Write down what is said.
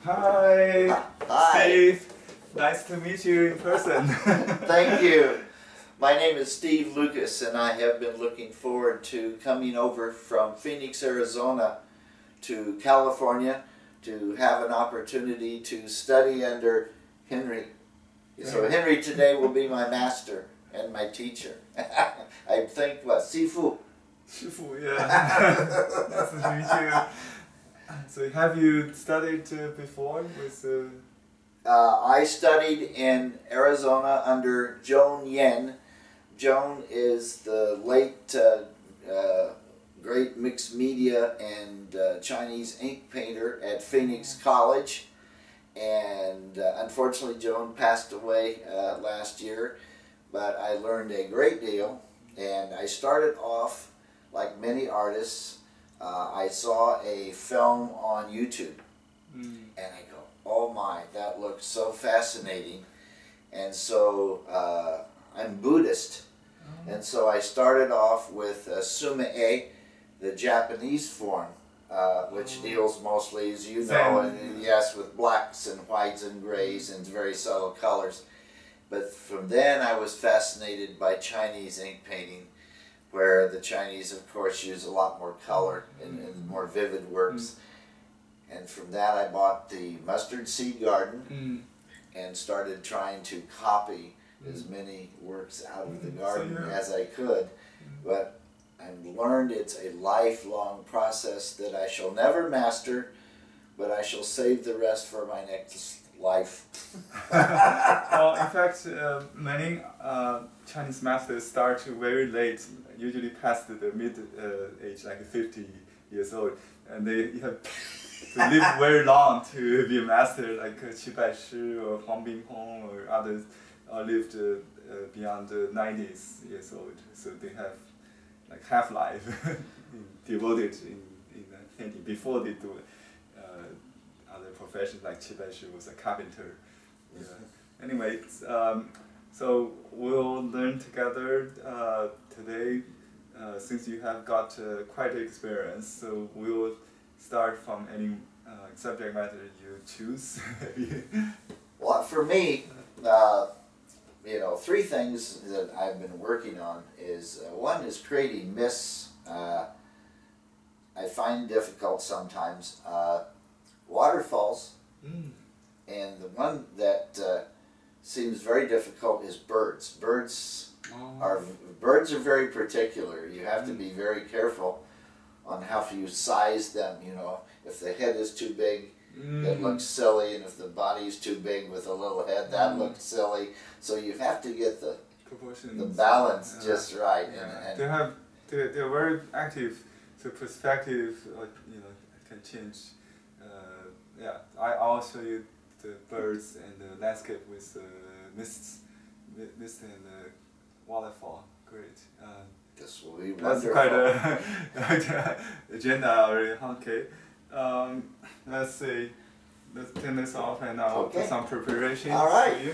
Hi, Hi. Steve. Nice to meet you in person. Thank you. My name is Steve Lucas, and I have been looking forward to coming over from Phoenix, Arizona to California to have an opportunity to study under Henry. So Henry today will be my master and my teacher. I think, what, Sifu? Shifu, yeah. Nice to meet you. So have you studied before with I studied in Arizona under Zhang Zhengyin. Zhang is the late great mixed media and Chinese ink painter at Phoenix College. And unfortunately Zhang passed away last year, but I learned a great deal. And I started off, like many artists, I saw a film on YouTube, and I go, oh my, that looks so fascinating. And so I'm Buddhist, and so I started off with Sume-e, the Japanese form, which deals mostly, as you know, and yes, with blacks and whites and grays and very subtle colors. But from then I was fascinated by Chinese ink painting, where the Chinese, of course, use a lot more color and more vivid works. And from that I bought the Mustard Seed Garden and started trying to copy as many works out of the garden as I could. But I learned it's a lifelong process that I shall never master, but I shall save the rest for my next life. Well, in fact, many Chinese masters start very late, usually past the mid age, like 50 years old, and they have to live very long to be a master, like Qi Baishi or Huang Binghong or others lived beyond 90s years old, so they have like half-life devoted in painting before they do other professions, like Qi Baishi was a carpenter. Anyway, so we'll learn together today, since you have got quite an experience. So we'll start from any subject matter you choose. Well, for me, you know, three things that I've been working on is, one is creating myths. I find difficult sometimes. Waterfalls, and the one that seems very difficult is birds. Birds are very particular. You have to be very careful on how you size them. You know, if the head is too big, it looks silly, and if the body is too big with a little head, that looks silly. So you have to get the proportions, the balance just right. And they're very active. So perspective, you know, can change. Yeah, I'll show you the birds and the landscape with mist and waterfall. Great. This will be that's wonderful. Quite a agenda already. Okay. Let's see. Let's turn this off and I'll do some preparation. All right. For you.